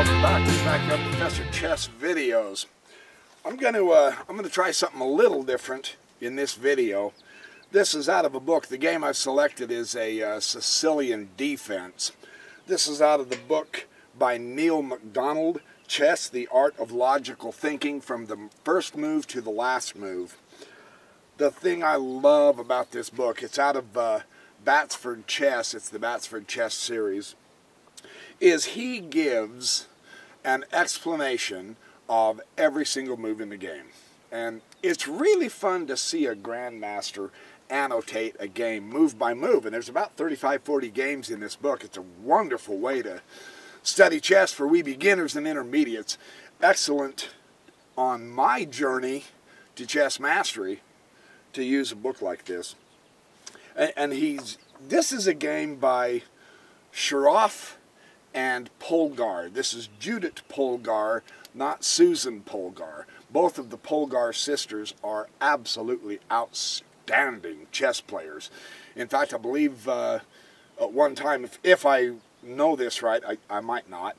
welcome back to the Backyard Professor Chess videos. I'm going to try something a little different in this video. This is out of a book. The game I've selected is a Sicilian Defense. This is out of the book by Neil MacDonald, Chess: The Art of Logical Thinking from the First Move to the Last Move. The thing I love about this book, it's out of Batsford Chess, it's the Batsford Chess series, is he gives an explanation of every single move in the game. And it's really fun to see a grandmaster annotate a game move by move. And there's about 35-40 games in this book. It's a wonderful way to study chess for we beginners and intermediates. Excellent on my journey to chess mastery to use a book like this. And this is a game by Shirov and Polgar. This is Judit Polgar, not Susan Polgar. Both of the Polgar sisters are absolutely outstanding chess players. In fact, I believe at one time, if I know this right, I might not,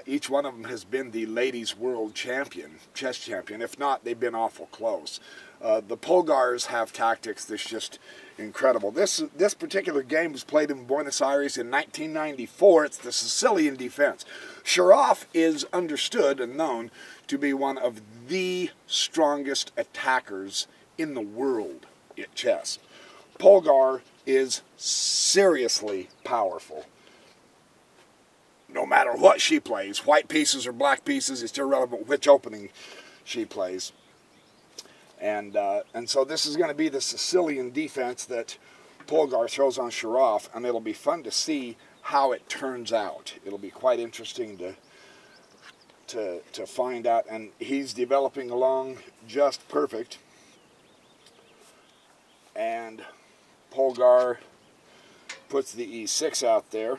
each one of them has been the ladies' world champion, chess champion. If not, they've been awful close. The Polgars have tactics that's just incredible. This particular game was played in Buenos Aires in 1994. It's the Sicilian Defense. Shirov is understood and known to be one of the strongest attackers in the world at chess. Polgar is seriously powerful. No matter what she plays, white pieces or black pieces, it's irrelevant which opening she plays. And so this is going to be the Sicilian Defense that Polgar throws on Shirov, and it'll be fun to see how it turns out. It'll be quite interesting to find out, and he's developing along just perfect. And Polgar puts the e6 out there.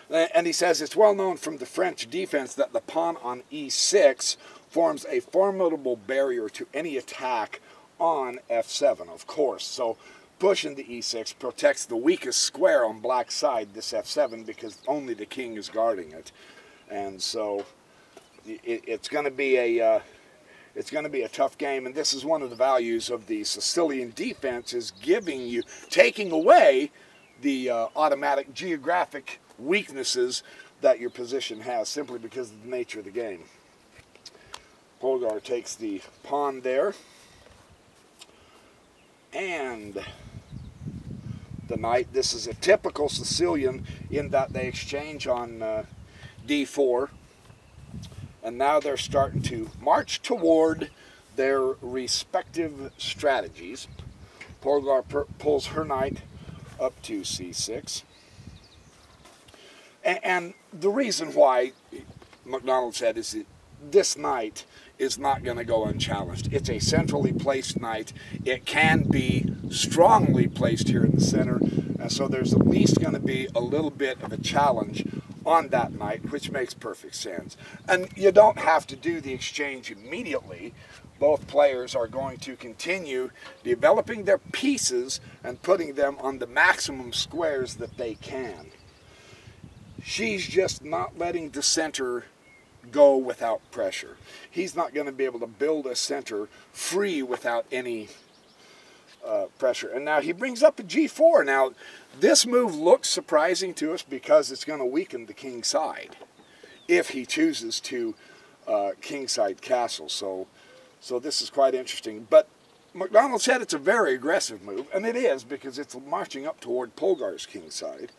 And he says it's well known from the French defense that the pawn on e6 forms a formidable barrier to any attack on f7, of course. So pushing the e6 protects the weakest square on black side, this f7, because only the king is guarding it. And so it's going to be a tough game, and this is one of the values of the Sicilian Defense, is taking away the automatic geographic weaknesses that your position has simply because of the nature of the game. Polgar takes the pawn there, and the knight. This is a typical Sicilian in that they exchange on d4, and now they're starting to march toward their respective strategies. Polgar pulls her knight up to c6. And the reason why MacDonald said is that this knight is not going to go unchallenged. It's a centrally placed knight. It can be strongly placed here in the center, and so there's at least going to be a little bit of a challenge on that knight, which makes perfect sense. And you don't have to do the exchange immediately. Both players are going to continue developing their pieces and putting them on the maximum squares that they can. She's just not letting the center go without pressure. He's not going to be able to build a center free without any pressure. And now he brings up a g4. Now, this move looks surprising to us because it's going to weaken the king side if he chooses to kingside castle. So this is quite interesting. But MacDonald said it's a very aggressive move, and it is, because it's marching up toward Polgar's kingside.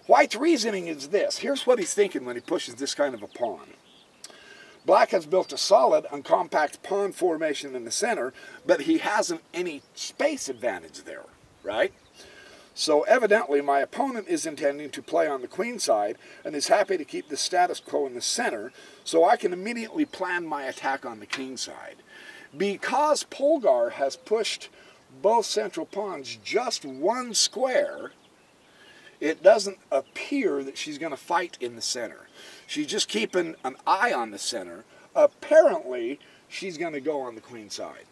White's reasoning is this. Here's what he's thinking when he pushes this kind of a pawn. Black has built a solid and compact pawn formation in the center, but he hasn't any space advantage there, right? So evidently my opponent is intending to play on the queen side and is happy to keep the status quo in the center, so I can immediately plan my attack on the king side. Because Polgar has pushed both central pawns just one square, it doesn't appear that she's going to fight in the center. She's just keeping an eye on the center. Apparently, she's going to go on the queen side.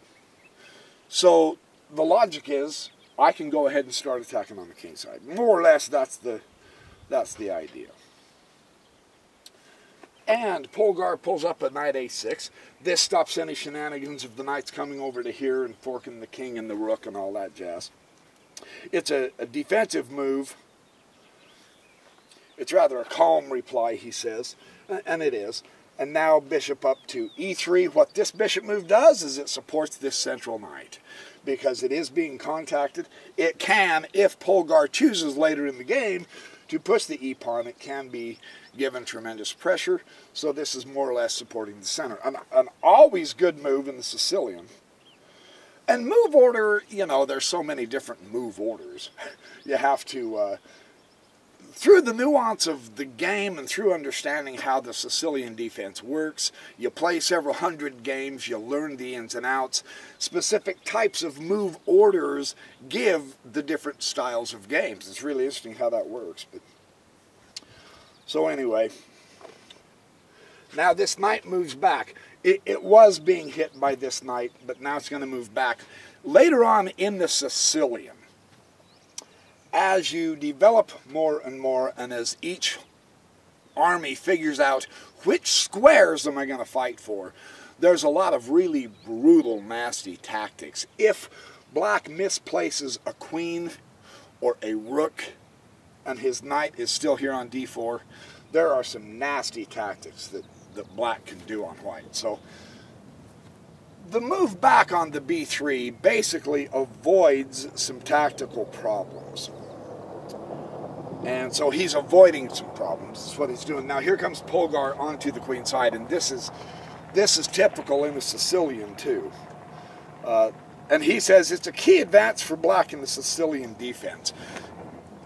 So the logic is, I can go ahead and start attacking on the king side. More or less, that's the idea. And Polgar pulls up a knight a6. This stops any shenanigans of the knights coming over to here and forking the king and the rook and all that jazz. It's a defensive move. It's rather a calm reply, he says, and it is. And now bishop up to e3. What this bishop move does is it supports this central knight, because it is being contacted. It can, if Polgar chooses later in the game to push the e-pawn, it can be given tremendous pressure. So this is more or less supporting the center. An always good move in the Sicilian. And move order, you know, there's so many different move orders. You have to, through the nuance of the game and through understanding how the Sicilian defense works, you play several hundred games, you learn the ins and outs. Specific types of move orders give the different styles of games. It's really interesting how that works. But so anyway, now this knight moves back. It was being hit by this knight, but now it's going to move back. Later on in the Sicilian, as you develop more and more, and as each army figures out which squares am I going to fight for, there's a lot of really brutal, nasty tactics. If black misplaces a queen or a rook and his knight is still here on d4, there are some nasty tactics that black can do on white. So the move back on the b3 basically avoids some tactical problems. And so he's avoiding some problems. That's what he's doing. Now here comes Polgar onto the queen side, and this is typical in the Sicilian too. And he says it's a key advance for black in the Sicilian defense.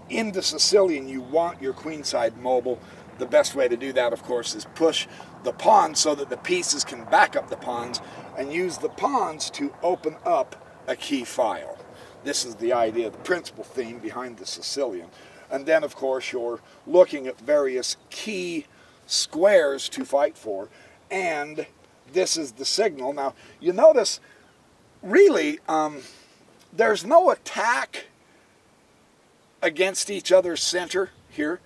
In the Sicilian, you want your queen side mobile. The best way to do that, of course, is push the pawns so that the pieces can back up the pawns and use the pawns to open up a key file. This is the idea, the principal theme behind the Sicilian. And then, of course, you're looking at various key squares to fight for, and this is the signal. Now, you notice, really, there's no attack against each other's center here,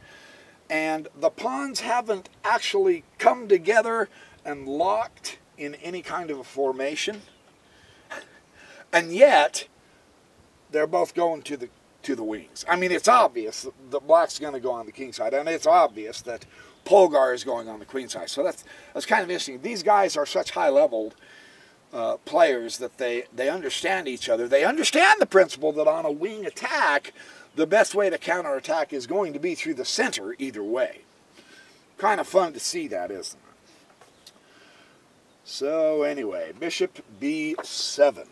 and the pawns haven't actually come together and locked in any kind of a formation, and yet they're both going to the wings. I mean, it's obvious that black's going to go on the king side, and it's obvious that Polgar is going on the queen side. So that's kind of interesting. These guys are such high-leveled players that they understand each other. They understand the principle that on a wing attack, the best way to counterattack is going to be through the center either way. Kind of fun to see that, isn't it? So anyway, bishop b7.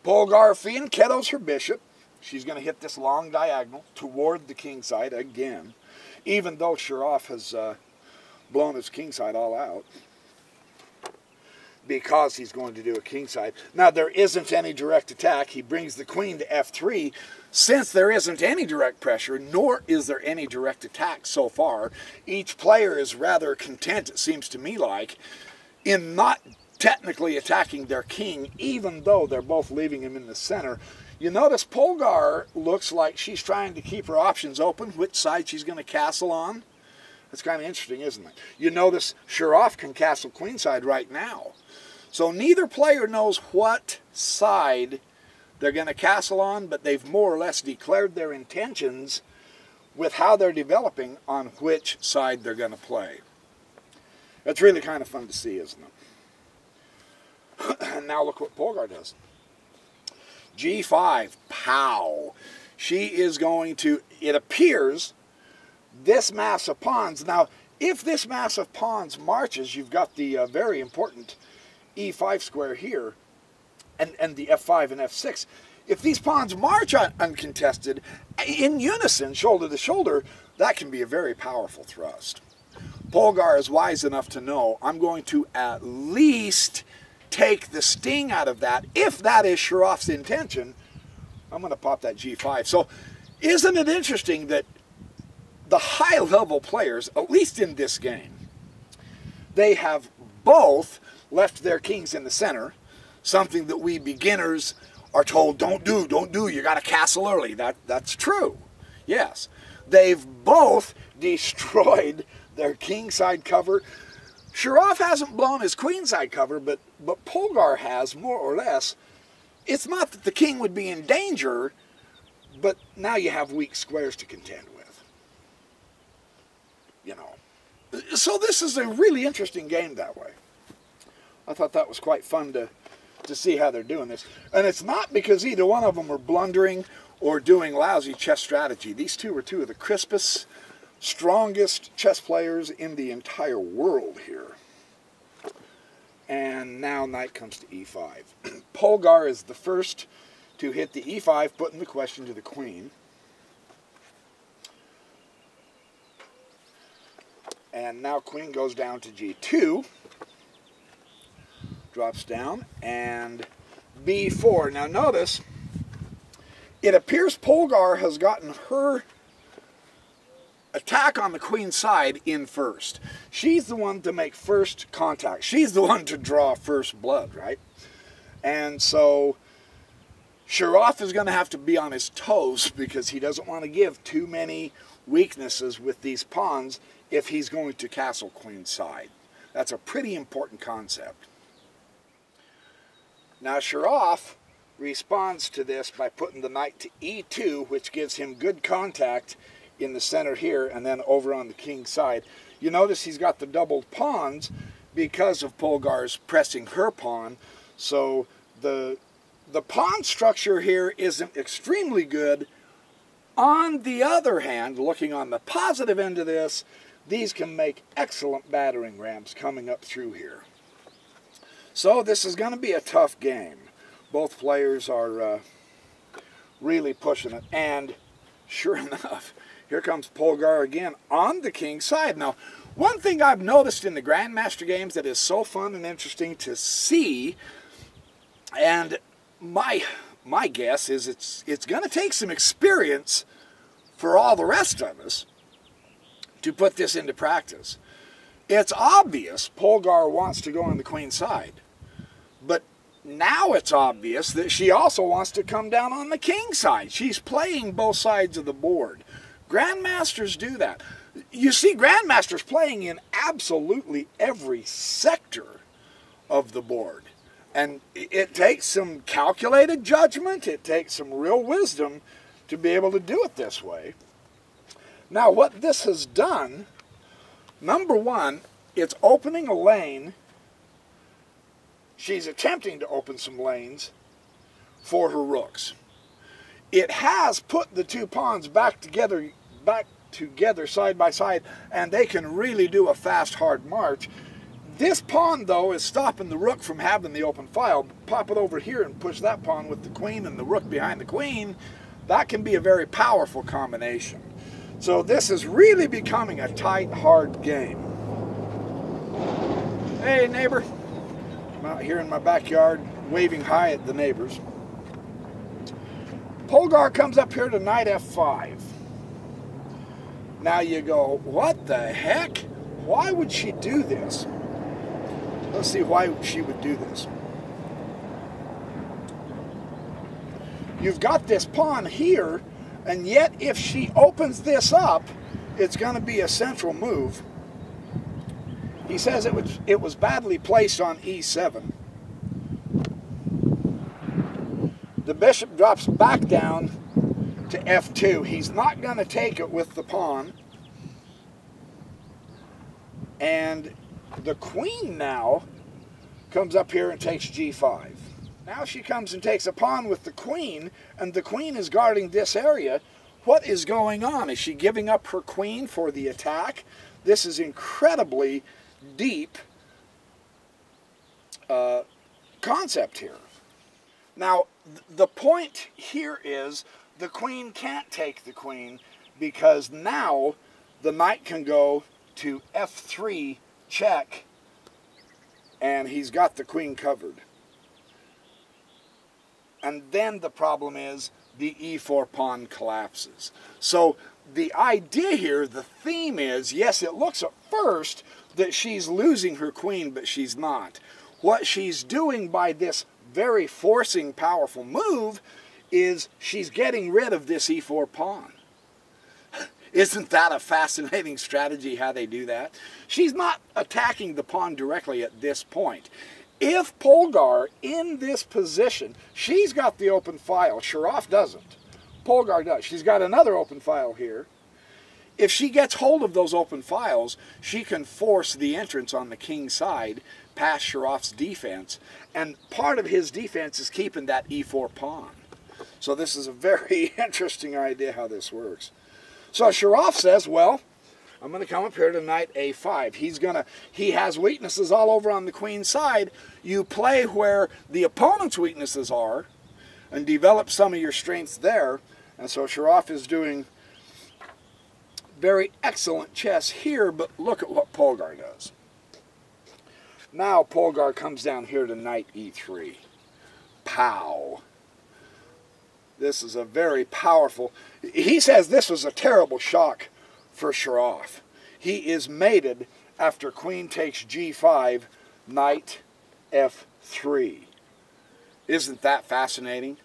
Polgar fianchettos her bishop. She's going to hit this long diagonal toward the king side again, even though Shirov has blown his king side all out, because he's going to do a king side. Now, there isn't any direct attack. He brings the queen to f3. Since there isn't any direct pressure, nor is there any direct attack so far, each player is rather content, it seems to me like, in not technically attacking their king, even though they're both leaving him in the center. You notice Polgar looks like she's trying to keep her options open, which side she's going to castle on. That's kind of interesting, isn't it? You notice Shirov can castle queenside right now. So neither player knows what side they're going to castle on, but they've more or less declared their intentions with how they're developing on which side they're going to play. It's really kind of fun to see, isn't it? And now look what Polgar does. G5, pow. She is going to, it appears, this mass of pawns. Now, if this mass of pawns marches, you've got the very important E5 square here, and the F5 and F6. If these pawns march uncontested, in unison, shoulder to shoulder, that can be a very powerful thrust. Polgar is wise enough to know, I'm going to at least take the sting out of that. If that is Shirov's intention, I'm going to pop that G5. So isn't it interesting that the high-level players, at least in this game, they have both left their kings in the center, something that we beginners are told, don't do, you got to castle early. That's true, yes. They've both destroyed their kingside cover. Shirov hasn't blown his queenside cover, but Polgar has, more or less. It's not that the king would be in danger, but now you have weak squares to contend with. You know. So this is a really interesting game that way. I thought that was quite fun to see how they're doing this. And it's not because either one of them are blundering or doing lousy chess strategy. These two are two of the crispest, strongest chess players in the entire world here. And now knight comes to e5. Polgar is the first to hit the e5, putting the question to the queen. And now queen goes down to g2. Drops down, and b4. Now notice, it appears Polgar has gotten her attack on the queen side in first. She's the one to make first contact. She's the one to draw first blood, right? And so Shirov is going to have to be on his toes because he doesn't want to give too many weaknesses with these pawns if he's going to castle queen side. That's a pretty important concept. Now Shirov responds to this by putting the knight to e2, which gives him good contact in the center here and then over on the king's side. You notice he's got the doubled pawns because of Polgar's pressing her pawn. So the pawn structure here isn't extremely good. On the other hand, looking on the positive end of this, these can make excellent battering rams coming up through here. So this is going to be a tough game. Both players are really pushing it. And sure enough, here comes Polgar again on the king's side. Now, one thing I've noticed in the Grandmaster games that is so fun and interesting to see, and my guess is it's going to take some experience for all the rest of us to put this into practice. It's obvious Polgar wants to go on the queen side, but now it's obvious that she also wants to come down on the king side. She's playing both sides of the board. Grandmasters do that. You see grandmasters playing in absolutely every sector of the board. And it takes some calculated judgment, it takes some real wisdom to be able to do it this way. Now what this has done, number one, it's opening a lane. She's attempting to open some lanes for her rooks. It has put the two pawns back together side by side, and they can really do a fast, hard march. This pawn, though, is stopping the rook from having the open file. Pop it over here and push that pawn with the queen and the rook behind the queen. That can be a very powerful combination. So this is really becoming a tight, hard game. Hey, neighbor. I'm out here in my backyard waving hi at the neighbors. Polgar comes up here to knight f5. Now you go, what the heck? Why would she do this? Let's see why she would do this. You've got this pawn here, and yet if she opens this up, it's going to be a central move. He says it was badly placed on e7. The bishop drops back down to f2. He's not going to take it with the pawn. And the queen now comes up here and takes g5. Now she comes and takes a pawn with the queen, and the queen is guarding this area. What is going on? Is she giving up her queen for the attack? This is incredibly deep concept here. Now, the point here is the queen can't take the queen because now the knight can go to f3 check, and he's got the queen covered. And then the problem is the e4 pawn collapses. So the idea here, the theme is, yes, it looks at first that she's losing her queen, but she's not. What she's doing by this very forcing, powerful move is she's getting rid of this e4 pawn. Isn't that a fascinating strategy how they do that? She's not attacking the pawn directly at this point. If Polgar, in this position, she's got the open file. Shirov doesn't. Polgar does. She's got another open file here. If she gets hold of those open files, she can force the entrance on the king's side past Shirov's defense. And part of his defense is keeping that e4 pawn. So this is a very interesting idea how this works. So Shirov says, well, I'm going to come up here to knight a5. He has weaknesses all over on the queen's side. You play where the opponent's weaknesses are and develop some of your strengths there. And so Shirov is doing very excellent chess here, but look at what Polgar does. Now Polgar comes down here to knight e3. Pow. This is a very powerful... He says this was a terrible shock for Shirov. He is mated after queen takes g5, knight f3. Isn't that fascinating?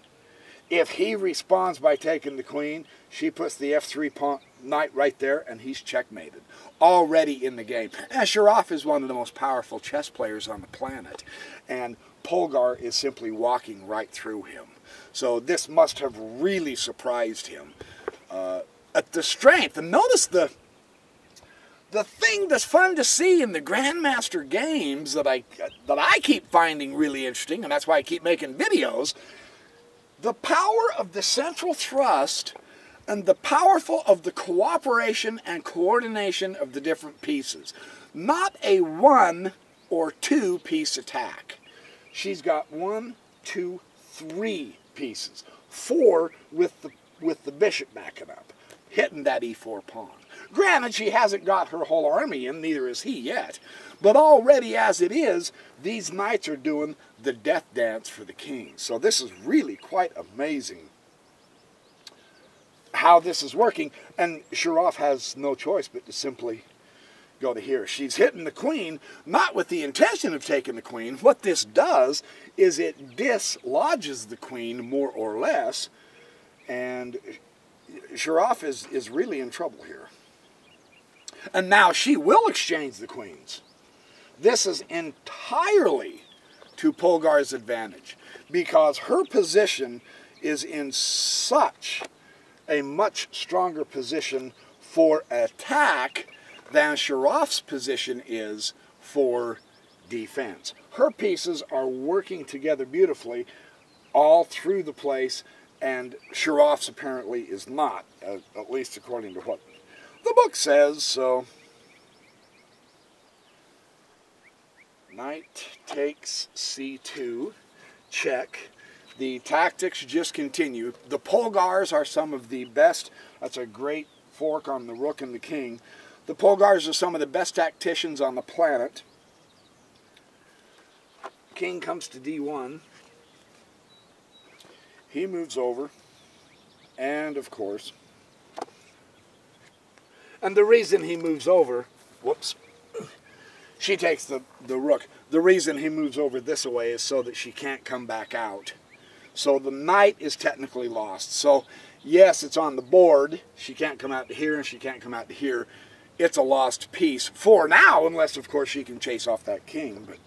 If he responds by taking the queen, she puts the f3 pawn, knight right there, and he's checkmated. Already in the game. And Shirov is one of the most powerful chess players on the planet. And Polgar is simply walking right through him. So this must have really surprised him at the strength. And notice the thing that's fun to see in the Grandmaster games that I keep finding really interesting, and that's why I keep making videos, the power of the central thrust and the powerful of the cooperation and coordination of the different pieces. Not a 1 or 2 piece attack. She's got 1, 2, 3 pieces. 4 with the bishop backing up, hitting that e4 pawn. Granted, she hasn't got her whole army in, neither has he yet. But already as it is, these knights are doing the death dance for the king. So this is really quite amazing how this is working. And Shirov has no choice but to simply go to here. She's hitting the queen, not with the intention of taking the queen. What this does is it dislodges the queen more or less. And Shirov is really in trouble here. And now she will exchange the queens. This is entirely to Polgar's advantage because her position is in such a much stronger position for attack than Shirov's position is for defense. Her pieces are working together beautifully all through the place, and Shirov's apparently is not, at least according to what the book says. So knight takes c2, check. The tactics just continue. The Polgars are some of the best. That's a great fork on the rook and the king. The Polgars are some of the best tacticians on the planet. King comes to d1. He moves over. And of course, and the reason he moves over, whoops, she takes the rook. The reason he moves over this way is so that she can't come back out. So the knight is technically lost. So yes, it's on the board. She can't come out to here and she can't come out to here. It's a lost piece for now, unless of course she can chase off that king. But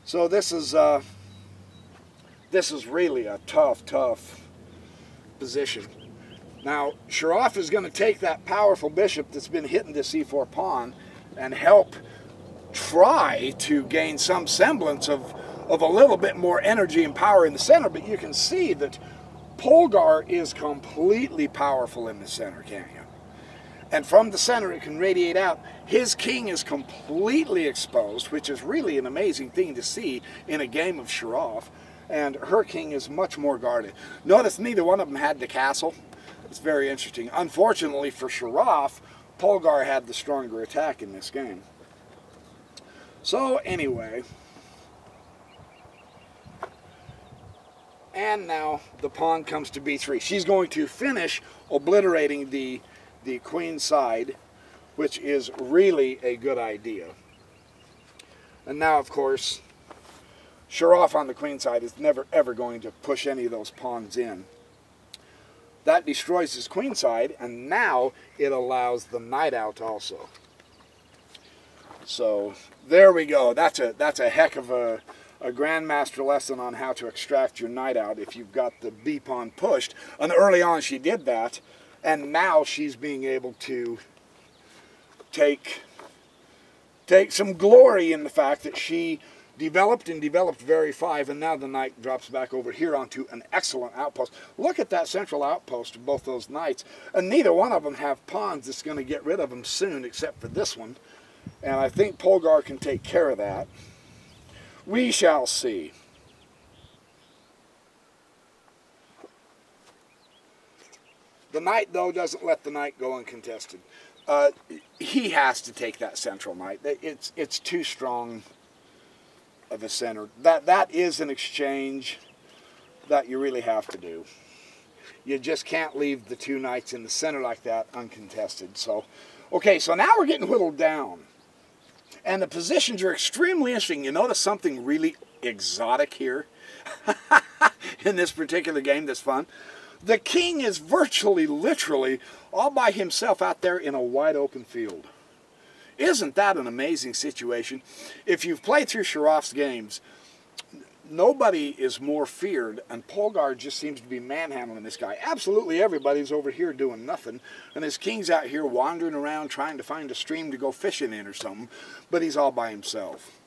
so this is really a tough position. Now Shirov is going to take that powerful bishop that's been hitting this e4 pawn and help try to gain some semblance of a little bit more energy and power in the center, but you can see that Polgar is completely powerful in the center, can't you? And from the center it can radiate out. His king is completely exposed, which is really an amazing thing to see in a game of Shirov, and her king is much more guarded. Notice neither one of them had the castle. It's very interesting. Unfortunately for Shirov, Polgar had the stronger attack in this game. So anyway, and now the pawn comes to b3. She's going to finish obliterating the queen side, which is really a good idea. And now, of course, Shirov on the queen side is never ever going to push any of those pawns in. That destroys his queenside, and now it allows the knight out also. So there we go. That's a heck of a grandmaster lesson on how to extract your knight out if you've got the b pawn pushed. And early on she did that, and now she's being able to take some glory in the fact that she developed very 5, and now the knight drops back over here onto an excellent outpost. Look at that central outpost of both those knights, and neither one of them have pawns that's going to get rid of them soon, except for this one. And I think Polgar can take care of that. We shall see. The knight, though, doesn't let the knight go uncontested. He has to take that central knight. It's too strong of a center. That is an exchange that you really have to do. You just can't leave the 2 knights in the center like that uncontested. So, okay, so now we're getting whittled down. And the positions are extremely interesting. You notice something really exotic here in this particular game that's fun. The king is virtually, literally, all by himself out there in a wide open field. Isn't that an amazing situation? If you've played through Shirov's games, nobody is more feared, and Polgar just seems to be manhandling this guy. Absolutely everybody's over here doing nothing, and his king's out here wandering around trying to find a stream to go fishing in or something, but he's all by himself.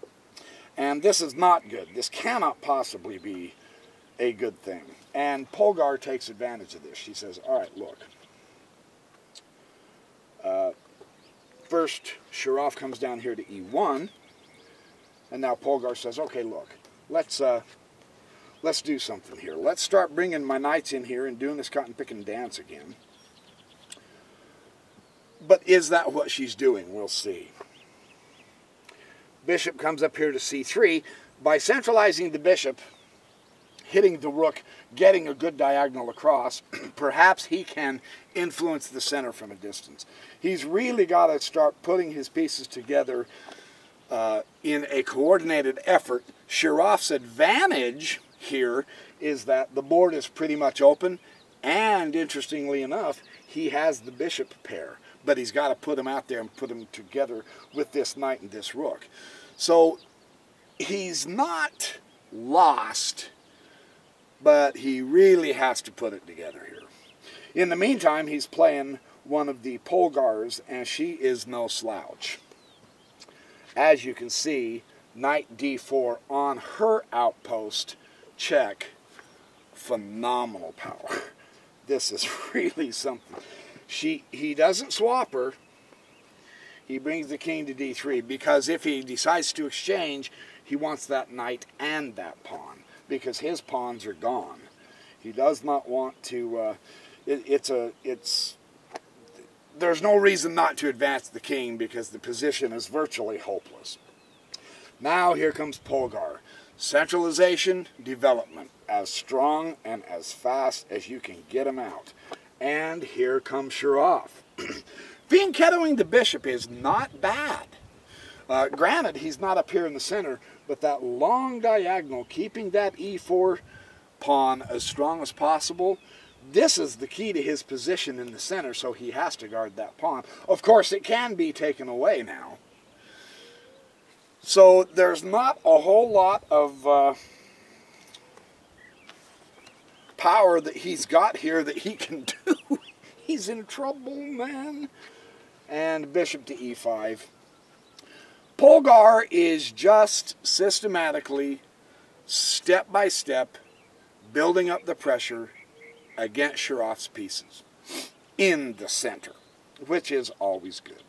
And this is not good. This cannot possibly be a good thing. And Polgar takes advantage of this. She says, all right, look. First, Shirov comes down here to e1, and now Polgar says, okay, look, let's do something here. Let's start bringing my knights in here and doing this cotton picking dance again. But is that what she's doing? We'll see. Bishop comes up here to c3. By centralizing the bishop, hitting the rook, getting a good diagonal across, perhaps he can influence the center from a distance. He's really got to start putting his pieces together in a coordinated effort. Shirov's advantage here is that the board is pretty much open, and interestingly enough, he has the bishop pair, but he's got to put them out there and put them together with this knight and this rook. So he's not lost, but he really has to put it together here. In the meantime, he's playing one of the Polgars, and she is no slouch. As you can see, knight d4 on her outpost, check. Phenomenal power. This is really something. He doesn't swap her. He brings the king to d3, because if he decides to exchange, he wants that knight and that pawn, because his pawns are gone. He does not want to, there's no reason not to advance the king, because the position is virtually hopeless. Now here comes Polgar. Centralization, development, as strong and as fast as you can get him out. And here comes Shirov. Fianchettoing the bishop is not bad. Granted, he's not up here in the center, but that long diagonal, keeping that e4 pawn as strong as possible, this is the key to his position in the center, so he has to guard that pawn. Of course, it can be taken away now. So there's not a whole lot of power that he's got here that he can do. He's in trouble, man. And bishop to e5. Polgar is just systematically, step by step, building up the pressure against Shirov's pieces in the center, which is always good.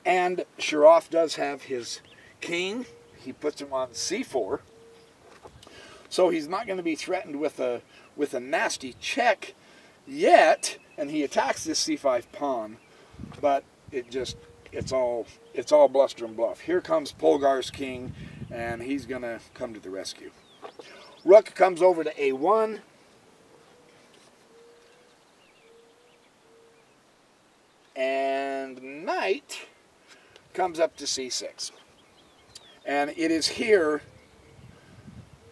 And Shirov does have his king. He puts him on c4. So he's not going to be threatened with a nasty check yet, and he attacks this c5 pawn, but it's all bluster and bluff. Here comes Polgar's king, and he's going to come to the rescue. Rook comes over to a1. And knight comes up to c6. And it is here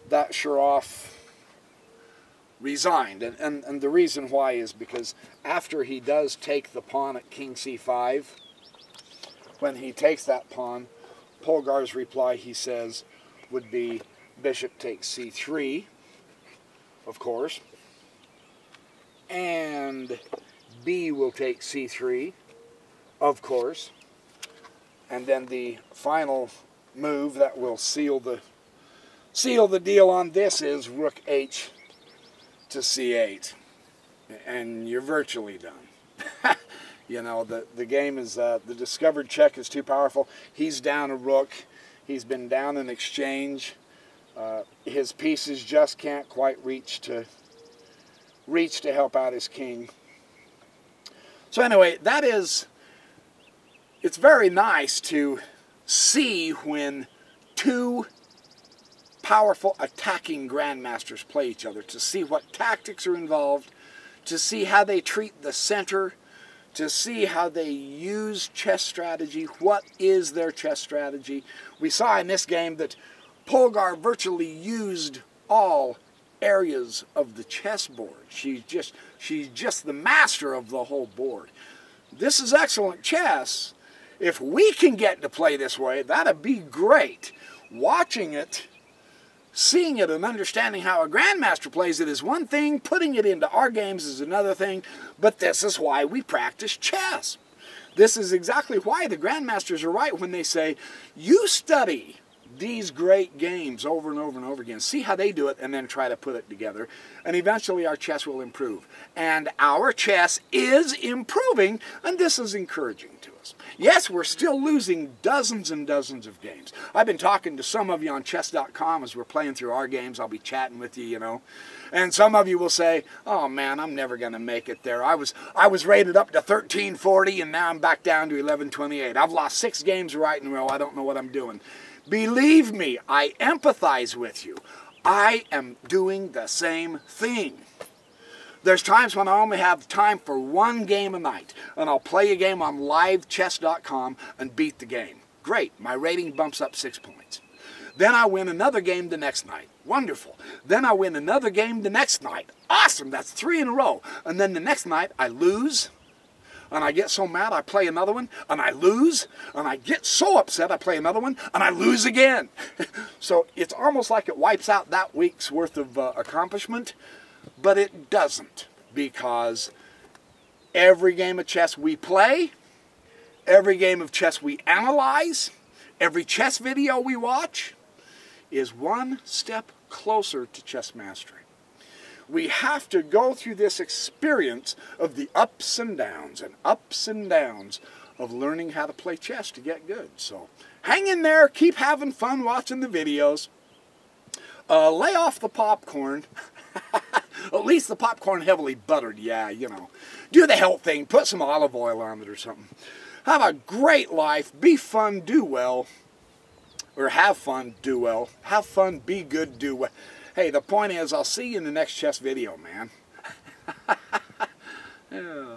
that Shirov resigned. And the reason why is because after he does take the pawn at king c5, when he takes that pawn, Polgar's reply, he says, would be bishop takes c3, of course, and b will take c3, of course, and then the final move that will seal the deal on this is rook h to c8, and you're virtually done. You know, the game is, the discovered check is too powerful. He's down a rook. He's been down in exchange. His pieces just can't quite reach to help out his king. So anyway, it's very nice to see when two powerful attacking grandmasters play each other, to see what tactics are involved, to see how they treat the center, to see how they use chess strategy. What is their chess strategy? We saw in this game that Polgar virtually used all areas of the chessboard. She's just the master of the whole board. This is excellent chess. If we can get to play this way, that'd be great. Watching it, seeing it, and understanding how a grandmaster plays it is one thing. Putting it into our games is another thing. But this is why we practice chess. This is exactly why the grandmasters are right when they say, you study these great games over and over and over again. See how they do it and then try to put it together. And eventually our chess will improve. And our chess is improving, and this is encouraging to us. Yes, we're still losing dozens and dozens of games. I've been talking to some of you on chess.com as we're playing through our games. I'll be chatting with you, you know. And some of you will say, oh man, I'm never going to make it there. I was rated up to 1340 and now I'm back down to 1128. I've lost 6 games right in a row. I don't know what I'm doing. Believe me, I empathize with you. I am doing the same thing. There's times when I only have time for one game a night, and I'll play a game on livechess.com and beat the game. Great, my rating bumps up 6 points. Then I win another game the next night. Wonderful. Then I win another game the next night. Awesome, that's 3 in a row. And then the next night I lose, and I get so mad I play another one, and I lose, and I get so upset I play another one, and I lose again. So it's almost like it wipes out that week's worth of accomplishment, but it doesn't, because every game of chess we play, every game of chess we analyze, every chess video we watch is one step closer to chess mastery. We have to go through this experience of the ups and downs of learning how to play chess to get good. So hang in there, keep having fun watching the videos. Lay off the popcorn. At least the popcorn heavily buttered, yeah, you know. Do the health thing, put some olive oil on it or something. Have a great life, be fun, do well. Or have fun, do well. Have fun, be good, do well. Hey, the point is, I'll see you in the next chess video, man. Yeah.